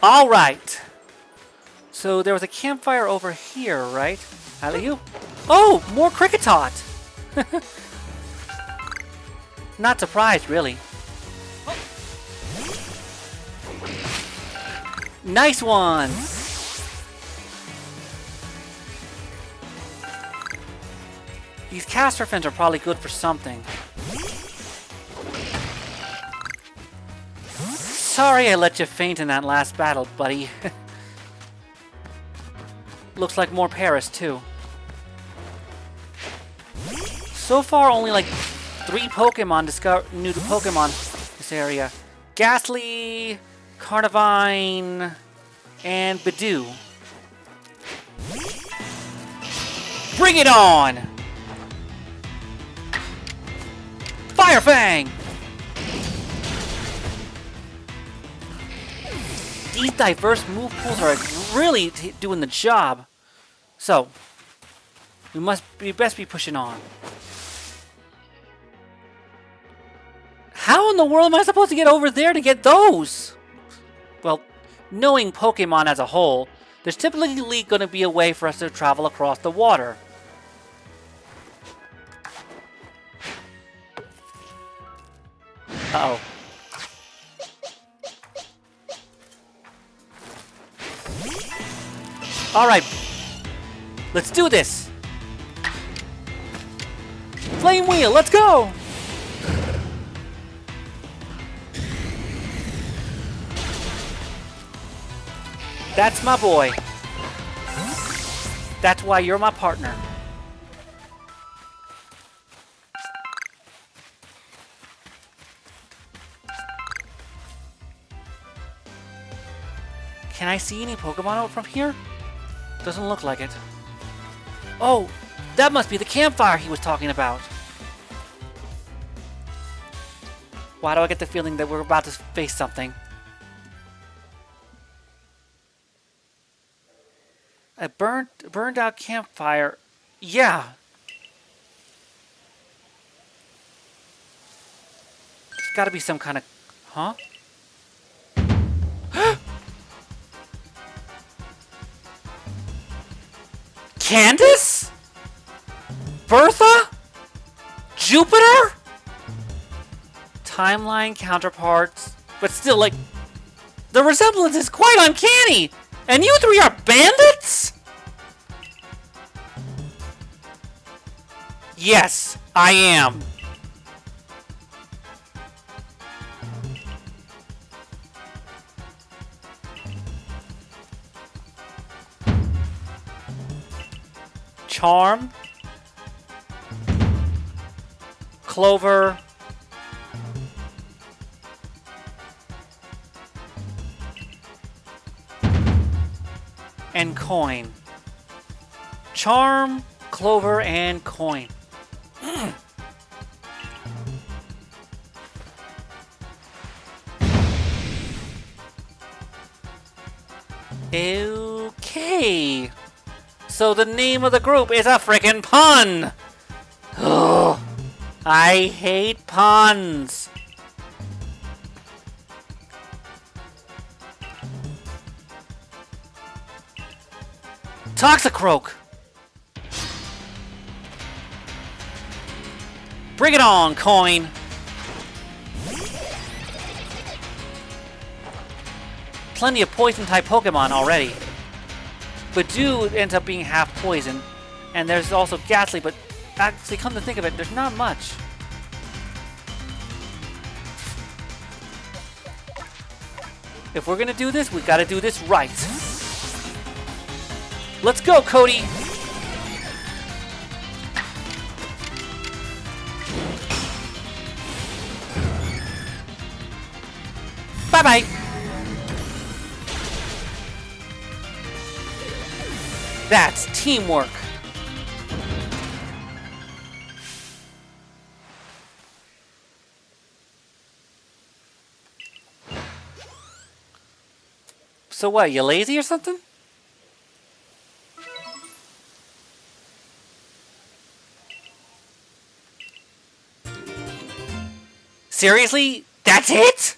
Alright. So there was a campfire over here, right? Alley-oop. Oh! More Cricketot! Not surprised, really. Nice one! These caster fins are probably good for something. Sorry I let you faint in that last battle, buddy. Looks like more Paris, too. So far, only like 3 Pokemon new to Pokemon this area. Ghastly, Carnivine, and Bidoof. Bring it on! Fire Fang! These diverse move pools are really doing the job. So, we best be pushing on. How in the world am I supposed to get over there to get those? Well, knowing Pokemon as a whole, there's typically going to be a way for us to travel across the water. Uh-oh. Alright. Let's do this! Flame Wheel, let's go! That's my boy. That's why you're my partner. Can I see any Pokemon out from here? Doesn't look like it. Oh, that must be the campfire he was talking about. Why do I get the feeling that we're about to face something? A burned out campfire. Yeah. There's gotta be some kind of... Huh? Candace? Bertha? Jupiter? Timeline counterparts. But still, like... The resemblance is quite uncanny! And you three are bandits? Yes, I am. Charm. Clover. And coin. Charm, Clover, and coin. Okay. So the name of the group is a frickin' pun. Ugh. I hate puns. Toxicroak! Bring it on, coin! Plenty of poison-type Pokemon already. Bidoof ends up being half poison. And there's also Ghastly, but actually, come to think of it, there's not much. If we're gonna do this, we gotta do this right. Let's go, Cody! Bye-bye! That's teamwork! So what, you lazy or something? Seriously? That's it?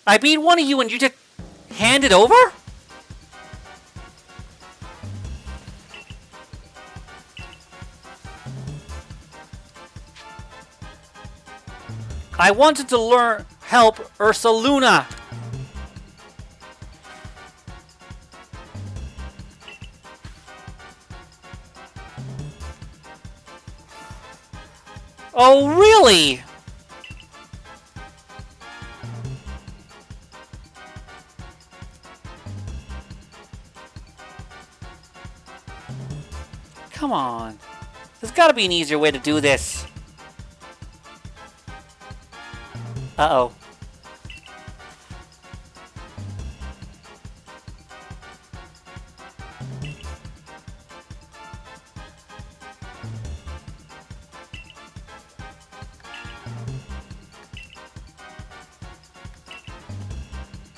I beat one of you and you just... hand it over? I wanted to help Ursaluna. Oh, really? Come on. There's gotta be an easier way to do this. Uh-oh.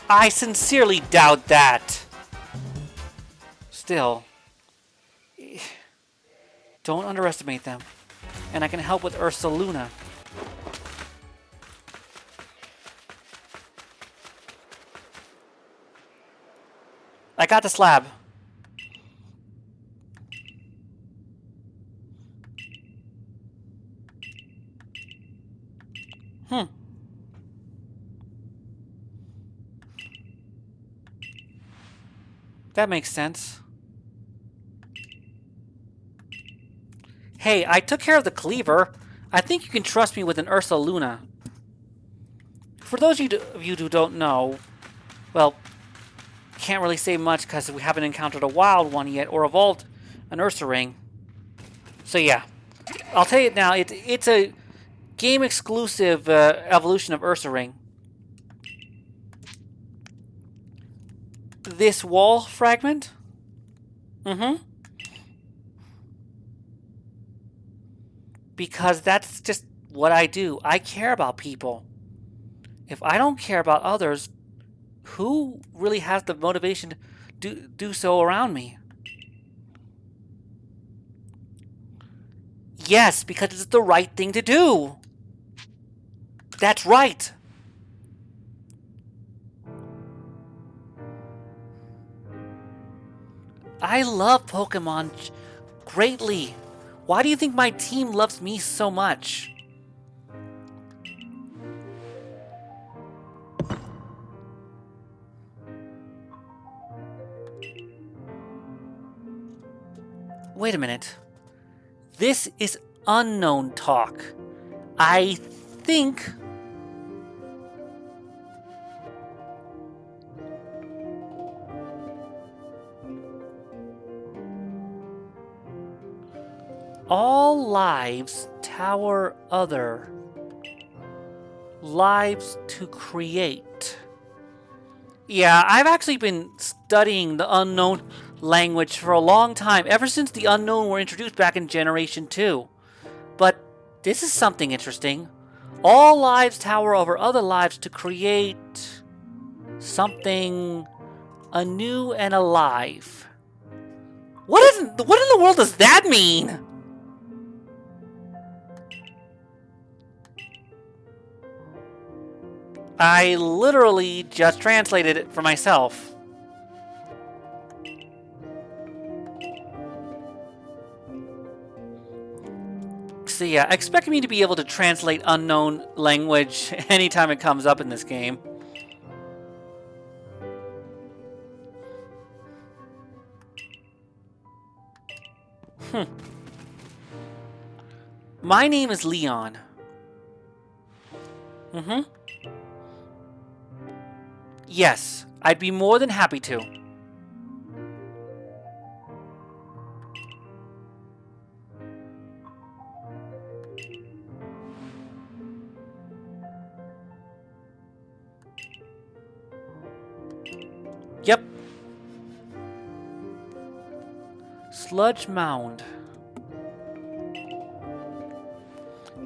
I sincerely doubt that. Still, don't underestimate them. And I can help with Ursaluna. I got the slab. That makes sense. Hey, I took care of the cleaver. I think you can trust me with an Ursaluna. For those of you who don't know, well, can't really say much because we haven't encountered a wild one yet or evolved an Ursaring. So yeah, I'll tell you now, it's a game-exclusive evolution of Ursaring. This wall fragment? Because that's just what I do. I care about people. If I don't care about others, who really has the motivation to do so around me? Yes, because it's the right thing to do. That's right. I love Pokemon greatly. Why do you think my team loves me so much? Wait a minute. This is unknown talk. I think... all lives tower other lives to create. Yeah, I've actually been studying the unknown language for a long time, ever since the unknown were introduced back in Generation 2. But this is something interesting. All lives tower over other lives to create something anew and alive. What in the world does that mean? I literally just translated it for myself. So yeah, expect me to be able to translate unknown language anytime it comes up in this game. My name is Leon. Yes, I'd be more than happy to. Yep. Sludge Mound.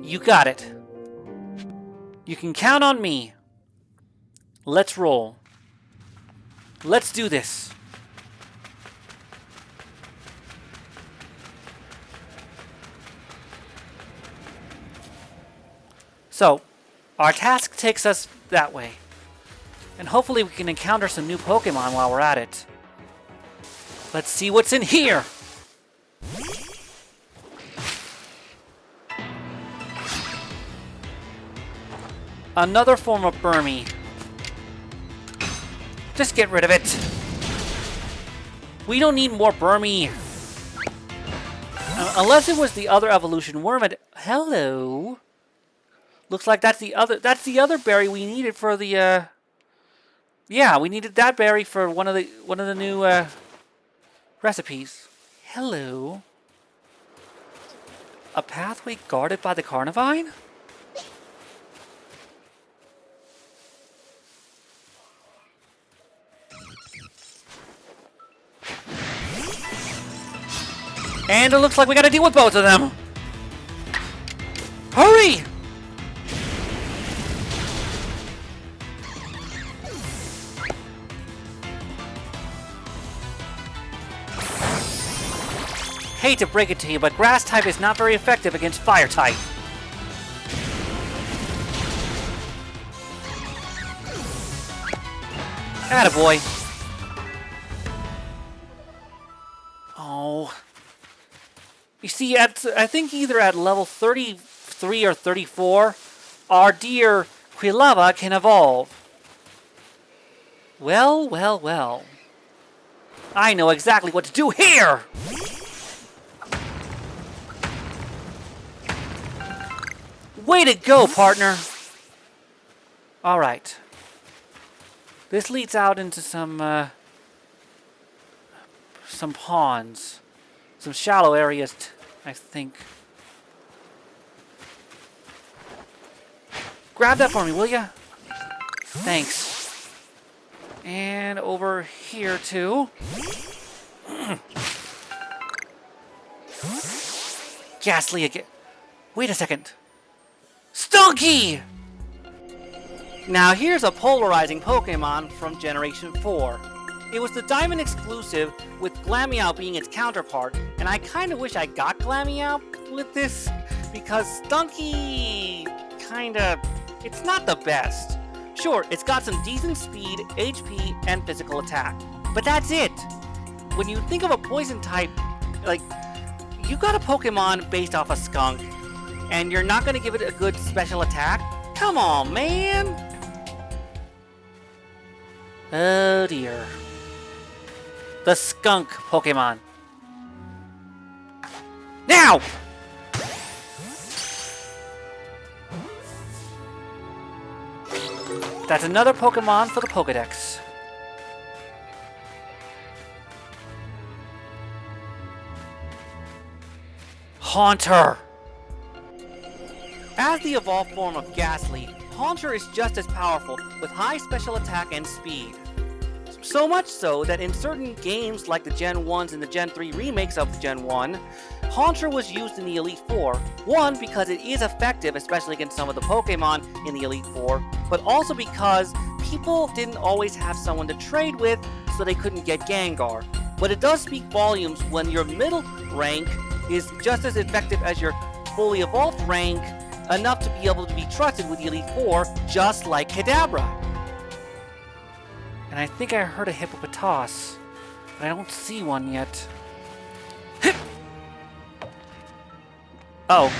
You got it. You can count on me. Let's roll. Let's do this. So, our task takes us that way. And hopefully we can encounter some new Pokemon while we're at it. Let's see what's in here! Another form of Burmy. Just get rid of it. We don't need more Burmy. Unless it was the other evolution Wormid. Hello. Looks like that's the other berry we needed for the yeah, we needed that berry for one of the new recipes. Hello. A pathway guarded by the Carnivine? And it looks like we gotta deal with both of them. Hurry! Hate to break it to you, but Grass type is not very effective against Fire type. Attaboy. Oh. You see, I think either at level 33 or 34, our dear Quilava can evolve. Well, well, well. I know exactly what to do here! Way to go, partner! Alright. This leads out into some ponds. Some shallow areas, I think. Grab that for me, will ya? Thanks. And over here, too. Ghastly again. Wait a second. Stunky! Now here's a polarizing Pokemon from Generation 4. It was the Diamond exclusive, with Glameow being its counterpart, and I kinda wish I got Glameow with this, because Stunky it's not the best. Sure, it's got some decent speed, HP, and physical attack, but that's it. When you think of a poison type, like, you got a Pokemon based off a skunk, and you're not gonna give it a good special attack? Come on, man! Oh dear. The skunk Pokemon. Now! That's another Pokemon for the Pokedex. Haunter! As the evolved form of Ghastly, Haunter is just as powerful, with high special attack and speed. So much so that in certain games like the Gen 1s and the Gen 3 remakes of Gen 1, Haunter was used in the Elite Four. One, because it is effective, especially against some of the Pokemon in the Elite Four, but also because people didn't always have someone to trade with, so they couldn't get Gengar. But it does speak volumes when your middle rank is just as effective as your fully evolved rank, enough to be able to be trusted with the Elite Four, just like Kadabra. And I think I heard a Hippopotas, but I don't see one yet. Oh.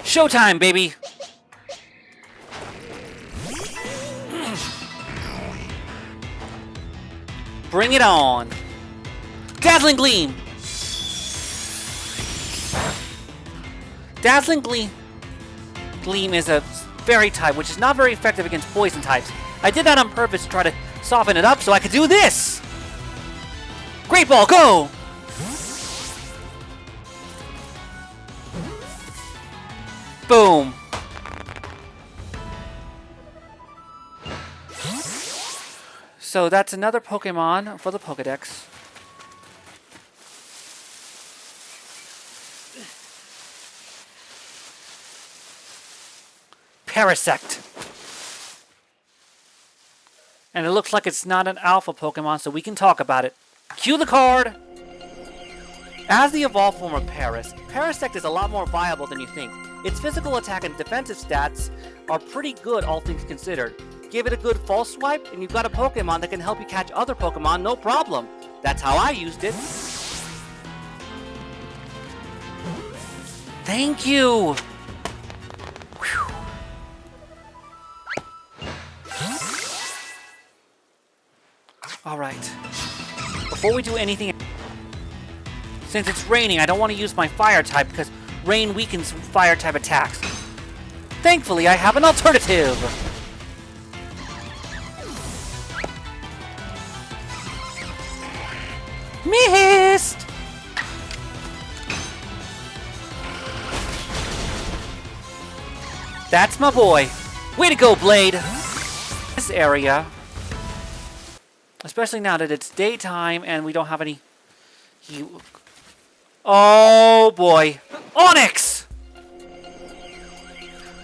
Showtime, baby! Bring it on! Dazzling Gleam! Dazzling Gleam is a fairy type, which is not very effective against poison types. I did that on purpose to try to soften it up so I could do this! Great Ball, go! Boom! So that's another Pokemon for the Pokedex. Parasect. And it looks like it's not an alpha Pokemon, so we can talk about it. Cue the card! As the evolved form of Parasect is a lot more viable than you think. Its physical attack and defensive stats are pretty good, all things considered. give it a good false swipe, and you've got a Pokemon that can help you catch other Pokemon, no problem. That's how I used it. Thank you! Whew. Alright. Before we do anything... Since it's raining, I don't want to use my fire type because rain weakens fire type attacks. Thankfully, I have an alternative! Missed! That's my boy. Way to go, Blade! This area, especially now that it's daytime and we don't have any... Oh boy. Onix!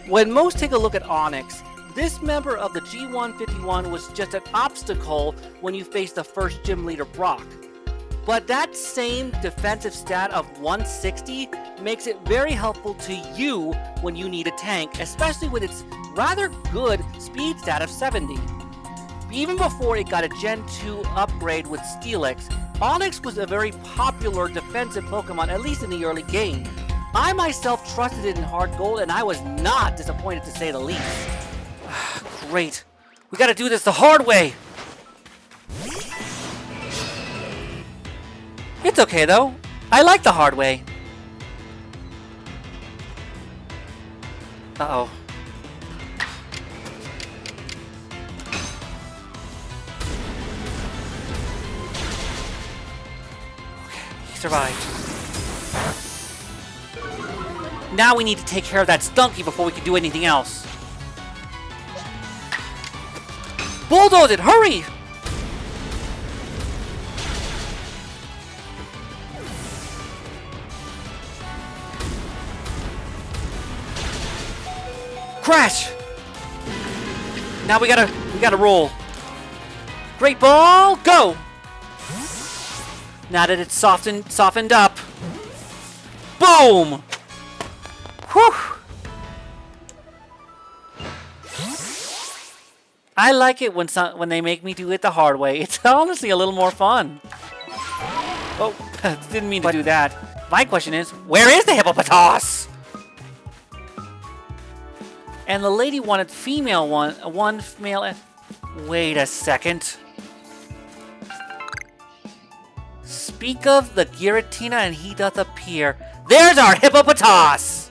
When most take a look at Onix, this member of the G151 was just an obstacle when you face the first gym leader Brock. But that same defensive stat of 160 makes it very helpful to you when you need a tank, especially with its rather good speed stat of 70. Even before it got a Gen 2 upgrade with Steelix, Onix was a very popular defensive Pokemon, at least in the early game. I myself trusted it in Hard Gold, and I was not disappointed to say the least. Great. We gotta do this the hard way! It's okay, though. I like the hard way. Uh-oh. Okay, he survived. Now we need to take care of that Stunky before we can do anything else. Bulldoze it! Hurry! Crash! Now we gotta roll. Great ball, go! Now that it's softened up. Boom! Whew! I like it when they make me do it the hard way. It's honestly a little more fun. Oh, didn't mean to do that. My question is, where is the hippopotas? And the lady wanted one male. Wait a second. Speak of the Giratina and he doth appear. There's our hippopotas!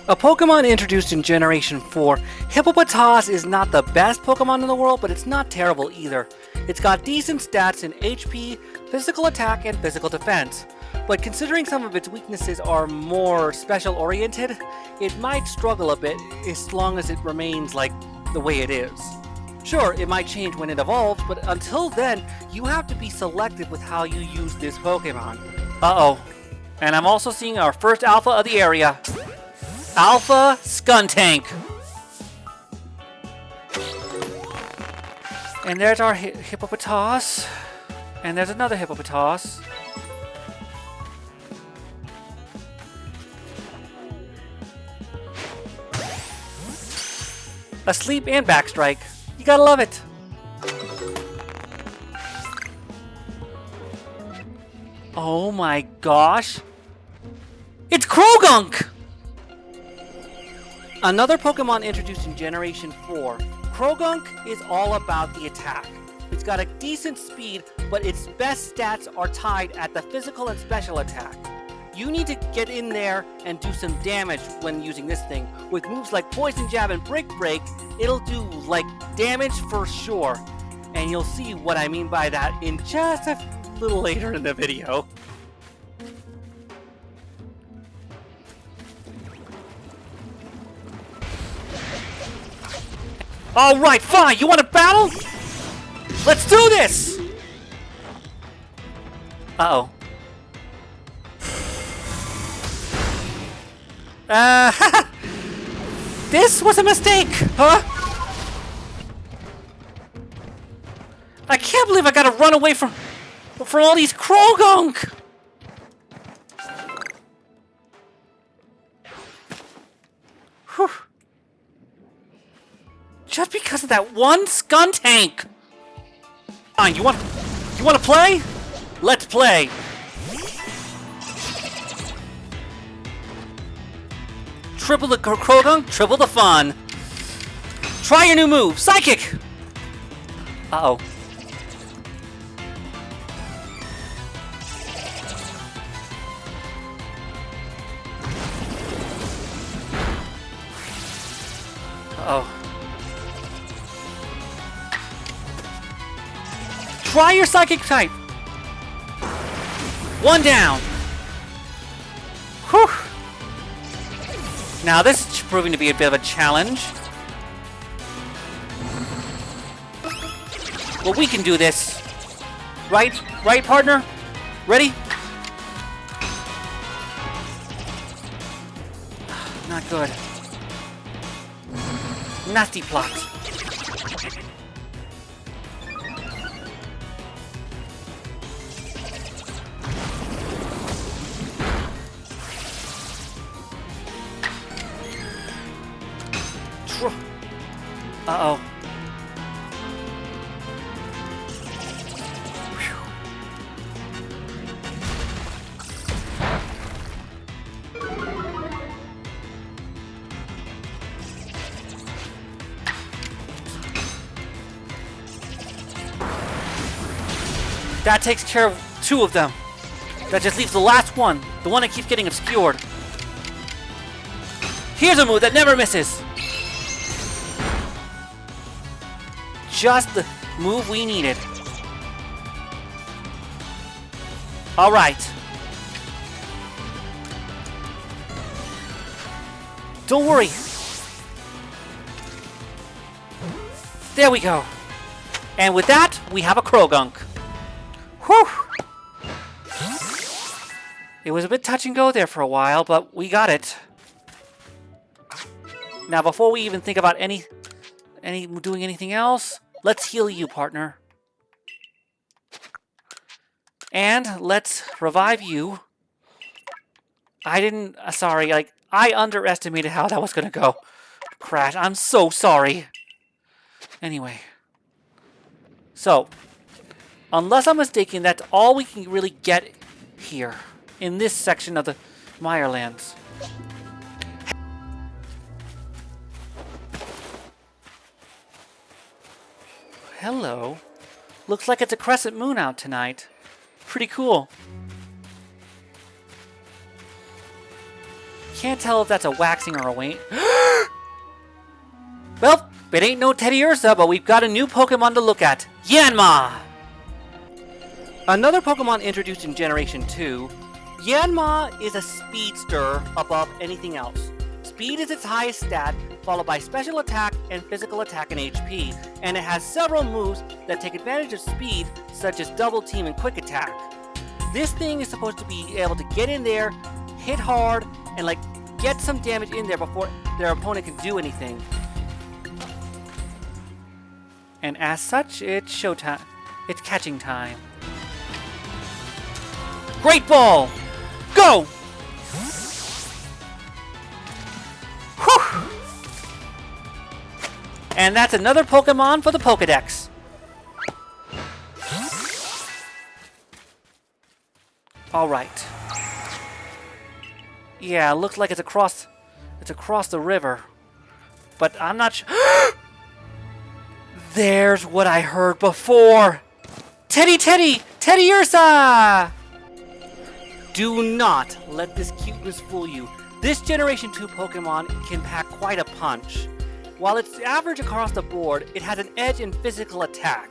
A Pokemon introduced in Generation 4, Hippopotas is not the best Pokemon in the world, but it's not terrible either. It's got decent stats in HP, physical attack, and physical defense. But considering some of its weaknesses are more special-oriented, it might struggle a bit as long as it remains like the way it is. Sure, it might change when it evolves, but until then, you have to be selective with how you use this Pokemon. Uh-oh. And I'm also seeing our first Alpha of the area. Alpha Skuntank. And there's our Hippopotas. And there's another Hippopotas. Asleep and backstrike. You gotta love it. Oh my gosh. It's Krogunk! Another Pokemon introduced in Generation 4. Krogunk is all about the attack. It's got a decent speed, but its best stats are tied at the physical and special attack. You need to get in there and do some damage when using this thing. With moves like Poison Jab and Brick Break, it'll do, like, damage for sure. And you'll see what I mean by that in just a little later in the video. Alright, fine! You want to battle? Let's do this! Uh-oh. This was a mistake, huh? I can't believe I gotta run away from all these Krogunk! Whew. Just because of that one Skuntank! Fine, you wanna play? Let's play! Triple the Krogunk, triple the fun! Try your new move, Psychic! Uh-oh. Uh-oh. Try your Psychic type! One down! Whew! Now this is proving to be a bit of a challenge. Well, we can do this. Right? Right, partner? Ready? Not good. Nasty plot. Uh-oh. That takes care of two of them. That just leaves the last one. The one that keeps getting obscured. Here's a move that never misses. Just the move we needed. Alright. Don't worry. There we go. And with that, we have a Krogunk. Whew! It was a bit touch and go there for a while, but we got it. Now, before we even think about doing anything else, let's heal you, partner. And let's revive you. Sorry, I underestimated how that was gonna go. Crash, I'm so sorry. Anyway. So, unless I'm mistaken, that's all we can really get here, in this section of the Mirelands. Hello. Looks like it's a crescent moon out tonight. Pretty cool. Can't tell if that's a waxing or a wane. Well, it ain't no Teddy Ursa, but we've got a new Pokemon to look at. Yanma! Another Pokemon introduced in Generation 2, Yanma is a speedster above anything else. Speed is its highest stat, followed by special attack and physical attack and HP, and it has several moves that take advantage of speed, such as Double Team and Quick Attack. This thing is supposed to be able to get in there, hit hard, and get some damage in there before their opponent can do anything. And as such, it's showtime. It's catching time. Great Ball! Go! Whew! And that's another Pokemon for the Pokedex. Alright. Yeah, looks like it's across the river. But I'm not sure. There's what I heard before. Teddy Ursa! Do not let this cuteness fool you. This Generation 2 Pokemon can pack quite a punch. While it's average across the board, it has an edge in physical attack.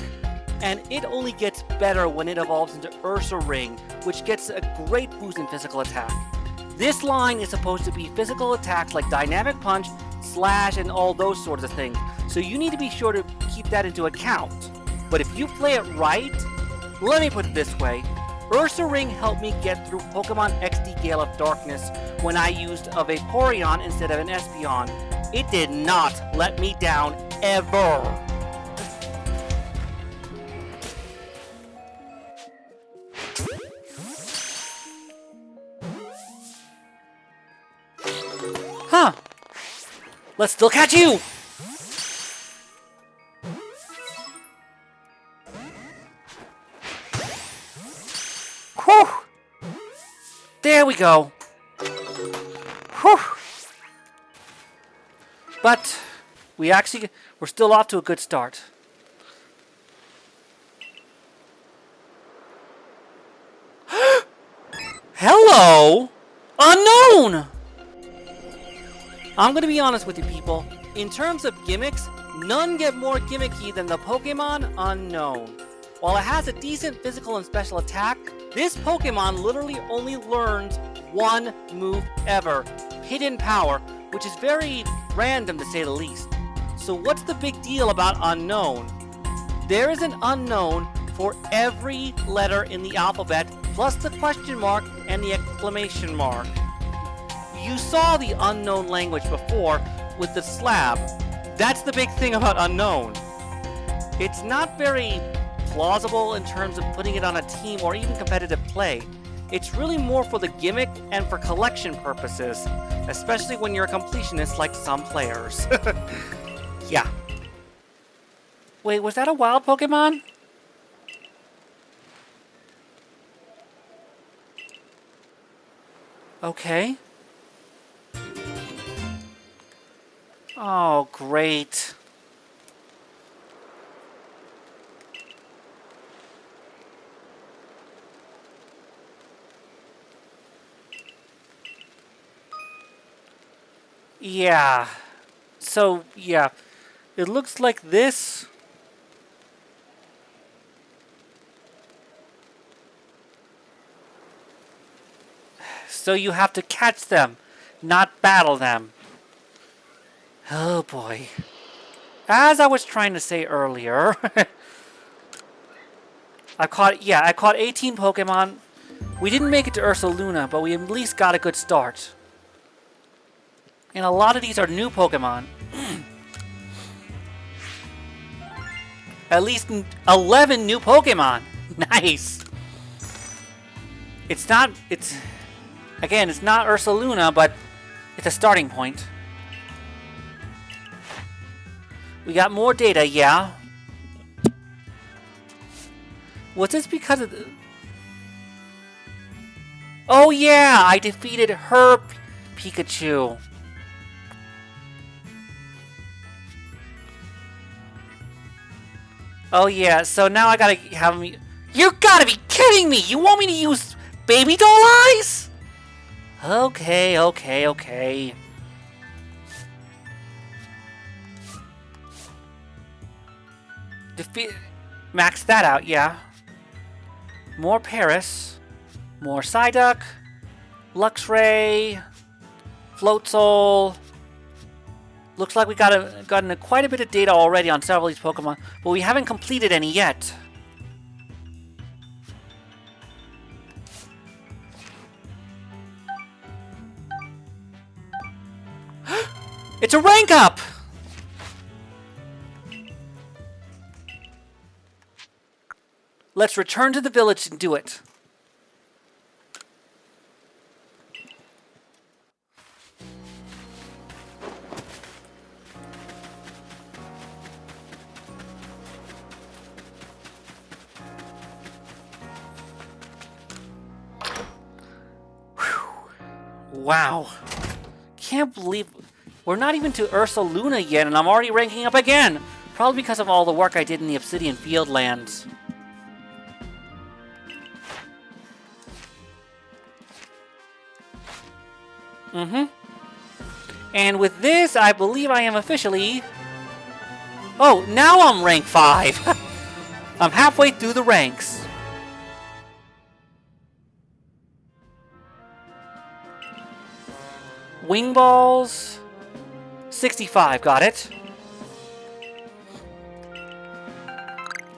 And it only gets better when it evolves into Ursaring, which gets a great boost in physical attack. This line is supposed to be physical attacks like Dynamic Punch, Slash, and all those sorts of things. So you need to be sure to keep that into account. But if you play it right, let me put it this way. Ursaring helped me get through Pokemon XD Gale of Darkness when I used a Vaporeon instead of an Espeon. It did not let me down, ever. Huh. Let's still catch you! There we go. Whew. But we're still off to a good start. Hello! Unknown! I'm gonna be honest with you people. In terms of gimmicks, none get more gimmicky than the Pokemon Unknown. While it has a decent physical and special attack, this Pokemon literally only learns one move ever, Hidden Power, which is very random to say the least. So what's the big deal about Unknown? There is an Unknown for every letter in the alphabet, plus the question mark and the exclamation mark. You saw the Unknown language before with the slab. That's the big thing about Unknown. It's not very plausible in terms of putting it on a team or even competitive play. It's really more for the gimmick and for collection purposes, especially when you're a completionist like some players. Yeah. Wait, was that a wild Pokemon? Okay. Oh, great. Yeah. So, yeah. It looks like this. So you have to catch them, not battle them. Oh boy. As I was trying to say earlier, I caught 18 Pokemon. We didn't make it to Ursaluna, but we at least got a good start. And a lot of these are new Pokemon. At least 11 new Pokemon. Nice. It's not Ursaluna, but it's a starting point. We got more data, yeah. Was this because of the... Oh yeah, I defeated her Pikachu. Oh yeah, so now I gotta have me... You gotta be kidding me! You want me to use baby doll eyes? Okay. Max that out, yeah. More Paris. More Psyduck. Luxray. Floatzel. Looks like we gotten quite a bit of data already on several of these Pokemon, but we haven't completed any yet. It's a rank up! Let's return to the village and do it. Wow. Can't believe we're not even to Ursaluna yet and I'm already ranking up again. Probably because of all the work I did in the Obsidian Fieldlands. And with this, I believe I am officially... Oh, now I'm rank 5. I'm halfway through the ranks. Wing balls. 65, got it.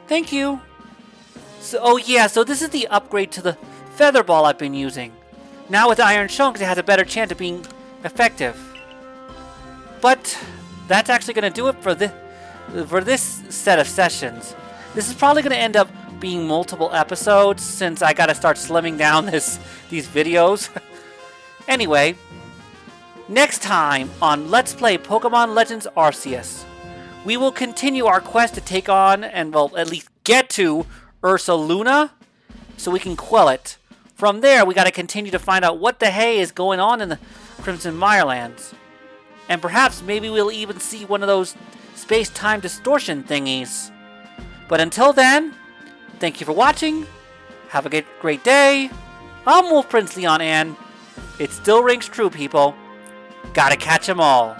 Thank you. So, oh yeah, so this is the upgrade to the feather ball I've been using. Now with Iron Chunks, it has a better chance of being effective. But that's actually going to do it for this set of sessions. This is probably going to end up being multiple episodes since I got to start slimming down these videos. Anyway, next time on Let's Play Pokemon Legends Arceus, we will continue our quest to take on and, well, at least get to Ursaluna so we can quell it. From there, we gotta continue to find out what the hey is going on in the Crimson Mirelands. And perhaps maybe we'll even see one of those space-time distortion thingies. But until then, thank you for watching. Have a great day. I'm Wolf Prince Leon, and it still rings true, people. Gotta catch 'em all.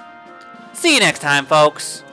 See you next time, folks.